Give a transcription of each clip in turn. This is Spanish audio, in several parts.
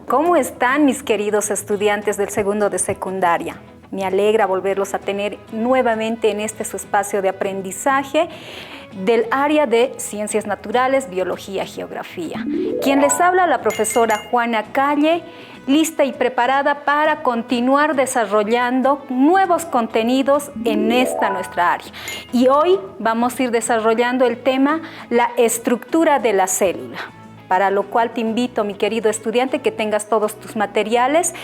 ¿Cómo están mis queridos estudiantes del segundo de secundaria? Me alegra volverlos a tener nuevamente en este su espacio de aprendizaje del área de Ciencias Naturales, Biología, Geografía. Quien les habla, la profesora Juana Calle, lista y preparada para continuar desarrollando nuevos contenidos en esta nuestra área. Y hoy vamos a ir desarrollando el tema la estructura de la célula, para lo cual te invito, mi querido estudiante, que tengas todos tus materiales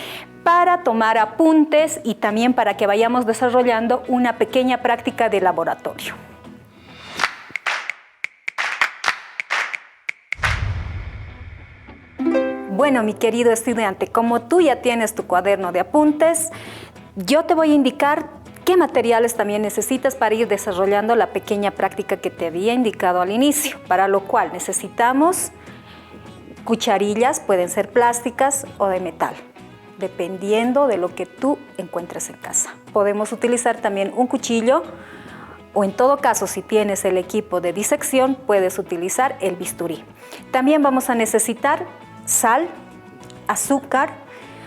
para tomar apuntes y también para que vayamos desarrollando una pequeña práctica de laboratorio. Bueno, mi querido estudiante, como tú ya tienes tu cuaderno de apuntes, yo te voy a indicar qué materiales también necesitas para ir desarrollando la pequeña práctica que te había indicado al inicio, para lo cual necesitamos cucharillas, pueden ser plásticas o de metal, dependiendo de lo que tú encuentres en casa. Podemos utilizar también un cuchillo o en todo caso, si tienes el equipo de disección, puedes utilizar el bisturí. También vamos a necesitar sal, azúcar,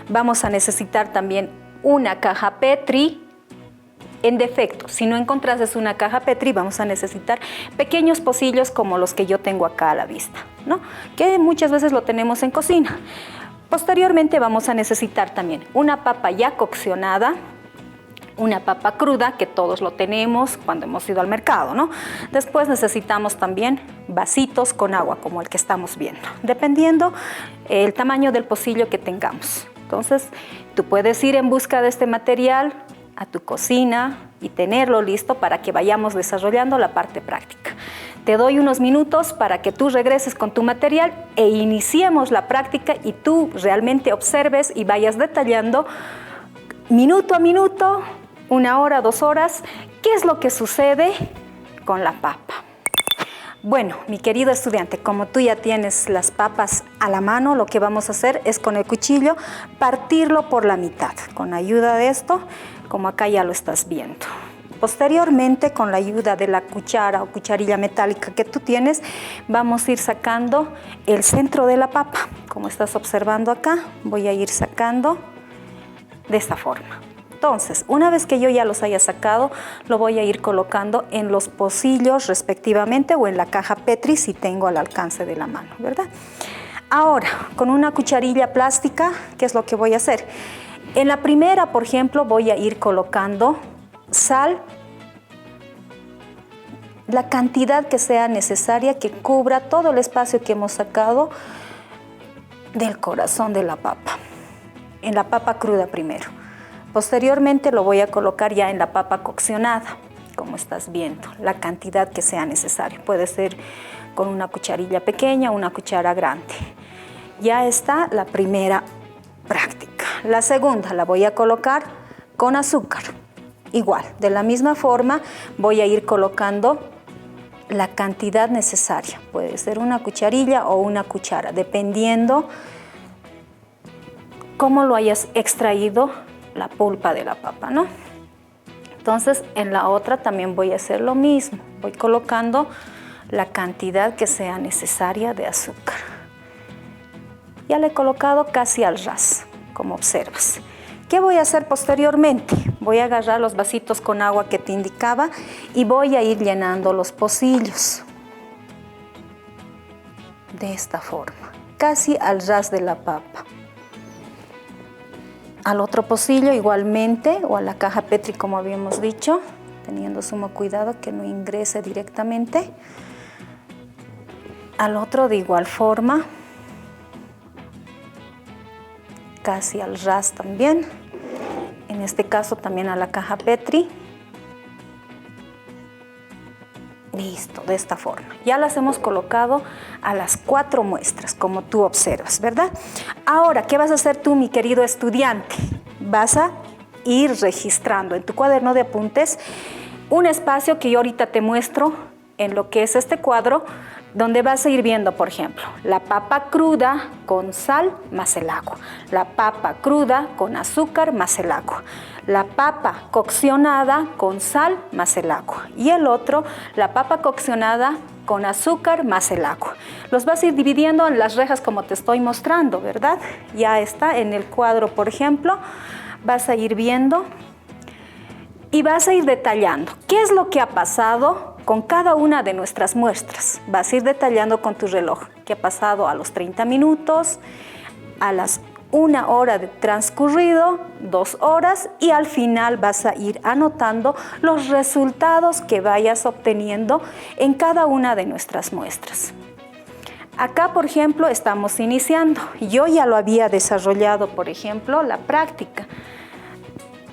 vamos a necesitar también una caja Petri. En defecto, si no encontrases una caja Petri, vamos a necesitar pequeños pocillos como los que yo tengo acá a la vista, ¿no? Que muchas veces lo tenemos en cocina. Posteriormente vamos a necesitar también una papa ya coccionada, una papa cruda, que todos lo tenemos cuando hemos ido al mercado, ¿no? Después necesitamos también vasitos con agua, como el que estamos viendo, dependiendo el tamaño del pocillo que tengamos. Entonces, tú puedes ir en busca de este material a tu cocina y tenerlo listo para que vayamos desarrollando la parte práctica. Te doy unos minutos para que tú regreses con tu material e iniciemos la práctica y tú realmente observes y vayas detallando minuto a minuto, 1 hora, 2 horas, qué es lo que sucede con la papa. Bueno, mi querido estudiante, como tú ya tienes las papas a la mano, lo que vamos a hacer es con el cuchillo partirlo por la mitad. Con ayuda de esto, como acá ya lo estás viendo. Posteriormente, con la ayuda de la cuchara o cucharilla metálica que tú tienes, vamos a ir sacando el centro de la papa. Como estás observando acá, voy a ir sacando de esta forma. Entonces, una vez que yo ya los haya sacado, lo voy a ir colocando en los pocillos respectivamente o en la caja Petri si tengo al alcance de la mano, ¿verdad? Ahora, con una cucharilla plástica, ¿qué es lo que voy a hacer? En la primera, por ejemplo, voy a ir colocando sal, la cantidad que sea necesaria que cubra todo el espacio que hemos sacado del corazón de la papa. En la papa cruda primero. Posteriormente lo voy a colocar ya en la papa coccionada, como estás viendo, la cantidad que sea necesaria. Puede ser con una cucharilla pequeña o una cuchara grande. Ya está la primera práctica. La segunda la voy a colocar con azúcar. Igual, de la misma forma voy a ir colocando la cantidad necesaria. Puede ser una cucharilla o una cuchara, dependiendo cómo lo hayas extraído la pulpa de la papa, ¿no? Entonces, en la otra también voy a hacer lo mismo. Voy colocando la cantidad que sea necesaria de azúcar. Ya le he colocado casi al ras, como observas. ¿Qué voy a hacer posteriormente? Voy a agarrar los vasitos con agua que te indicaba y voy a ir llenando los pocillos. De esta forma, casi al ras de la papa. Al otro pocillo igualmente, o a la caja Petri como habíamos dicho, teniendo sumo cuidado que no ingrese directamente. Al otro de igual forma, casi al ras también. En este caso también a la caja Petri. Listo, de esta forma. Ya las hemos colocado a las 4 muestras, como tú observas, ¿verdad? Ahora, ¿qué vas a hacer tú, mi querido estudiante? Vas a ir registrando en tu cuaderno de apuntes un espacio que yo ahorita te muestro en lo que es este cuadro, donde vas a ir viendo, por ejemplo, la papa cruda con sal más el agua, la papa cruda con azúcar más el agua, la papa coccionada con sal más el agua y el otro, la papa coccionada con azúcar más el agua. Los vas a ir dividiendo en las rejas como te estoy mostrando, ¿verdad? Ya está en el cuadro, por ejemplo, vas a ir viendo y vas a ir detallando qué es lo que ha pasado con cada una de nuestras muestras. Vas a ir detallando con tu reloj qué ha pasado a los 30 minutos, a las 1 hora de transcurrido, 2 horas, y al final vas a ir anotando los resultados que vayas obteniendo en cada una de nuestras muestras. Acá, por ejemplo, estamos iniciando. Yo ya lo había desarrollado, por ejemplo, la práctica.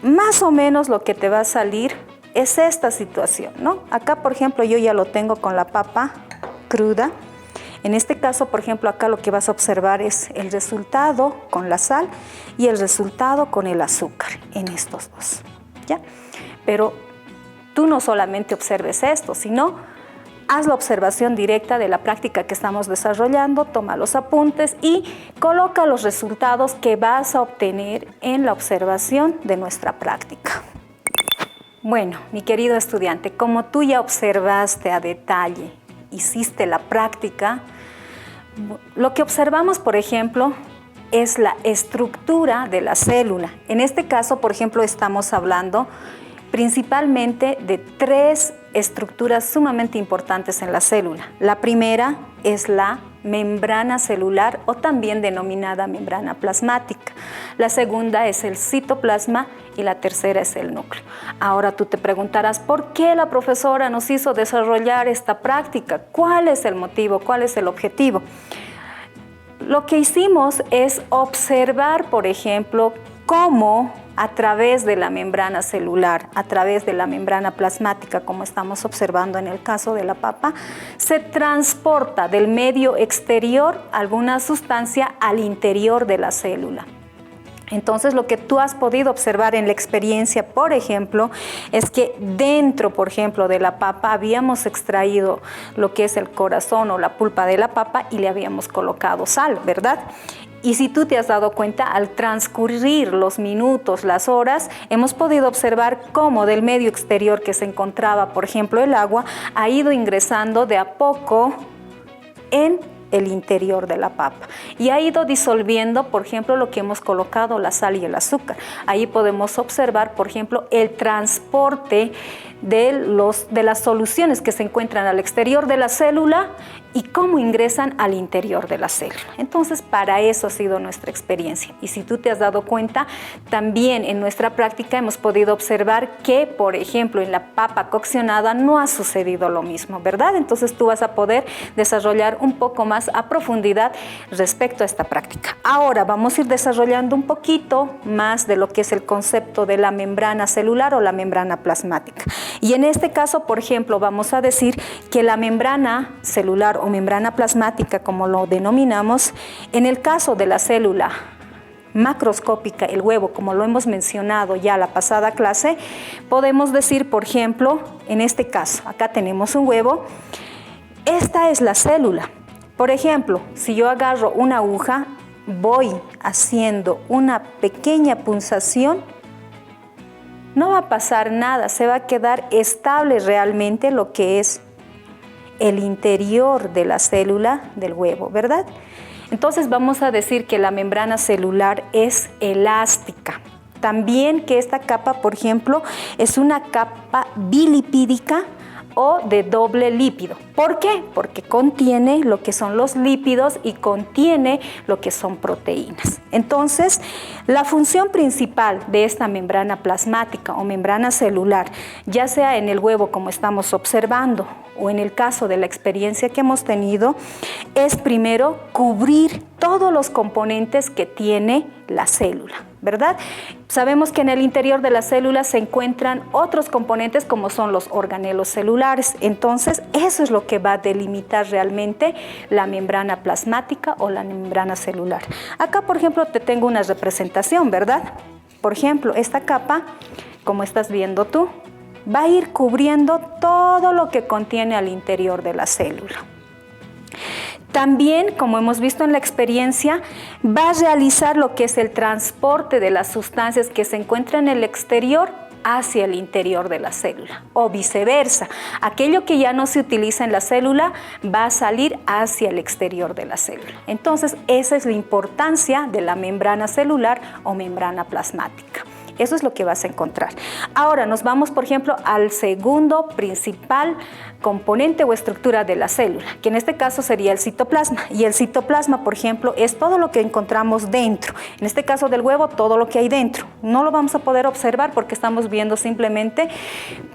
Más o menos lo que te va a salir es esta situación, ¿no? Acá, por ejemplo, yo ya lo tengo con la papa cruda. En este caso, por ejemplo, acá lo que vas a observar es el resultado con la sal y el resultado con el azúcar en estos dos, ¿ya? Pero tú no solamente observes esto, sino haz la observación directa de la práctica que estamos desarrollando, toma los apuntes y coloca los resultados que vas a obtener en la observación de nuestra práctica. Bueno, mi querido estudiante, como tú ya observaste a detalle, hiciste la práctica, lo que observamos, por ejemplo, es la estructura de la célula. En este caso, por ejemplo, estamos hablando principalmente de 3 estructuras sumamente importantes en la célula. La primera es la membrana celular o también denominada membrana plasmática. La segunda es el citoplasma y la tercera es el núcleo. Ahora tú te preguntarás, ¿por qué la profesora nos hizo desarrollar esta práctica? ¿Cuál es el motivo? ¿Cuál es el objetivo? Lo que hicimos es observar, por ejemplo, cómo a través de la membrana celular, a través de la membrana plasmática, como estamos observando en el caso de la papa, se transporta del medio exterior alguna sustancia al interior de la célula. Entonces, lo que tú has podido observar en la experiencia, por ejemplo, es que dentro, por ejemplo, de la papa habíamos extraído lo que es el corazón o la pulpa de la papa y le habíamos colocado sal, ¿verdad? Y si tú te has dado cuenta, al transcurrir los minutos, las horas, hemos podido observar cómo del medio exterior que se encontraba, por ejemplo, el agua, ha ido ingresando de a poco en el interior de la papa y ha ido disolviendo, por ejemplo, lo que hemos colocado, la sal y el azúcar. Ahí podemos observar, por ejemplo, el transporte de las soluciones que se encuentran al exterior de la célula y cómo ingresan al interior de la célula. Entonces, para eso ha sido nuestra experiencia. Y si tú te has dado cuenta, también en nuestra práctica hemos podido observar que, por ejemplo, en la papa coccionada no ha sucedido lo mismo, ¿verdad? Entonces, tú vas a poder desarrollar un poco más a profundidad respecto a esta práctica. Ahora, vamos a ir desarrollando un poquito más de lo que es el concepto de la membrana celular o la membrana plasmática. Y en este caso, por ejemplo, vamos a decir que la membrana celular o membrana plasmática, como lo denominamos, en el caso de la célula macroscópica, el huevo, como lo hemos mencionado ya la pasada clase, podemos decir, por ejemplo, en este caso, acá tenemos un huevo, esta es la célula. Por ejemplo, si yo agarro una aguja, voy haciendo una pequeña punzación, no va a pasar nada, se va a quedar estable realmente lo que es el interior de la célula del huevo, ¿verdad? Entonces vamos a decir que la membrana celular es elástica. También que esta capa, por ejemplo, es una capa bilipídica o de doble lípido. ¿Por qué? Porque contiene lo que son los lípidos y contiene lo que son proteínas. Entonces, la función principal de esta membrana plasmática o membrana celular, ya sea en el huevo como estamos observando o en el caso de la experiencia que hemos tenido, es primero cubrir todos los componentes que tiene la célula, ¿verdad? Sabemos que en el interior de la célula se encuentran otros componentes como son los organelos celulares. Entonces, eso es lo que va a delimitar realmente la membrana plasmática o la membrana celular. Acá, por ejemplo, te tengo una representación, ¿verdad? Por ejemplo, esta capa, como estás viendo tú, va a ir cubriendo todo lo que contiene al interior de la célula. También, como hemos visto en la experiencia, va a realizar lo que es el transporte de las sustancias que se encuentran en el exterior hacia el interior de la célula o viceversa. Aquello que ya no se utiliza en la célula va a salir hacia el exterior de la célula. Entonces, esa es la importancia de la membrana celular o membrana plasmática. Eso es lo que vas a encontrar. Ahora nos vamos, por ejemplo, al segundo principal componente o estructura de la célula, que en este caso sería el citoplasma. Y el citoplasma, por ejemplo, es todo lo que encontramos dentro. En este caso del huevo, todo lo que hay dentro. No lo vamos a poder observar porque estamos viendo simplemente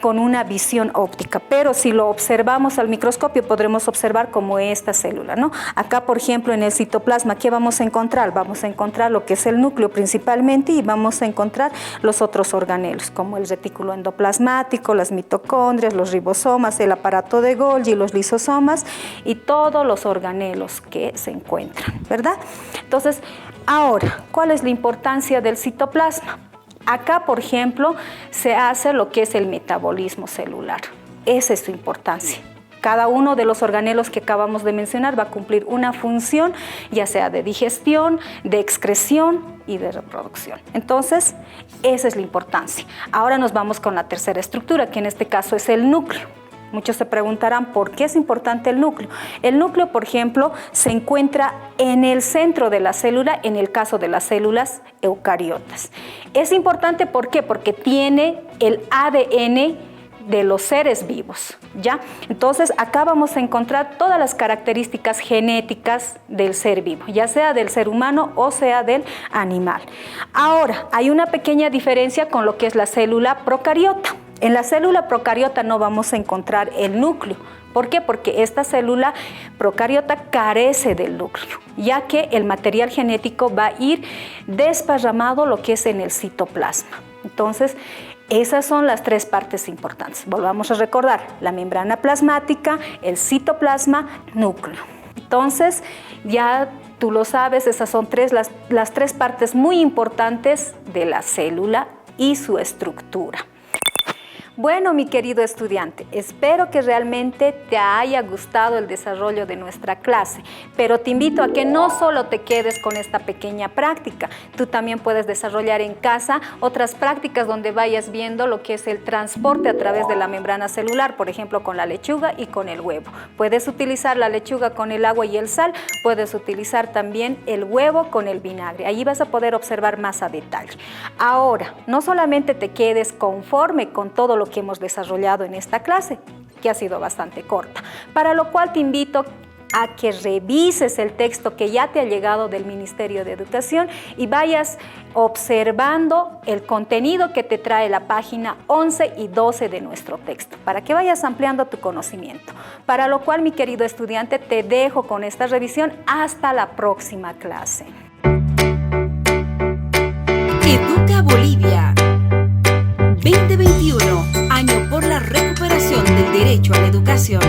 con una visión óptica, pero si lo observamos al microscopio podremos observar como esta célula, ¿no? Acá, por ejemplo, en el citoplasma, ¿qué vamos a encontrar? Vamos a encontrar lo que es el núcleo principalmente y vamos a encontrar los otros organelos, como el retículo endoplasmático, las mitocondrias, los ribosomas, el aparato de Golgi, los lisosomas y todos los organelos que se encuentran, ¿verdad? Entonces, ahora, ¿cuál es la importancia del citoplasma? Acá, por ejemplo, se hace lo que es el metabolismo celular. Esa es su importancia. Cada uno de los organelos que acabamos de mencionar va a cumplir una función, ya sea de digestión, de excreción y de reproducción. Entonces, esa es la importancia. Ahora nos vamos con la tercera estructura, que en este caso es el núcleo. Muchos se preguntarán por qué es importante el núcleo. El núcleo, por ejemplo, se encuentra en el centro de la célula, en el caso de las células eucariotas. Es importante, ¿por qué? Porque tiene el ADN de los seres vivos, ¿ya? Entonces, acá vamos a encontrar todas las características genéticas del ser vivo, ya sea del ser humano o sea del animal. Ahora, hay una pequeña diferencia con lo que es la célula procariota. En la célula procariota no vamos a encontrar el núcleo. ¿Por qué? Porque esta célula procariota carece del núcleo, ya que el material genético va a ir desparramado lo que es en el citoplasma. Entonces, esas son las tres partes importantes. Volvamos a recordar, la membrana plasmática, el citoplasma, núcleo. Entonces, ya tú lo sabes, esas son las tres partes muy importantes de la célula y su estructura. Bueno, mi querido estudiante, espero que realmente te haya gustado el desarrollo de nuestra clase, pero te invito a que no solo te quedes con esta pequeña práctica, tú también puedes desarrollar en casa otras prácticas donde vayas viendo lo que es el transporte a través de la membrana celular, por ejemplo, con la lechuga y con el huevo. Puedes utilizar la lechuga con el agua y el sal, puedes utilizar también el huevo con el vinagre. Allí vas a poder observar más a detalle. Ahora, no solamente te quedes conforme con todo lo que hemos desarrollado en esta clase, que ha sido bastante corta, para lo cual te invito a que revises el texto que ya te ha llegado del Ministerio de Educación y vayas observando el contenido que te trae la página 11 y 12 de nuestro texto, para que vayas ampliando tu conocimiento. Para lo cual, mi querido estudiante, te dejo con esta revisión hasta la próxima clase. Educa Bolivia 2021, año por la recuperación del derecho a la educación.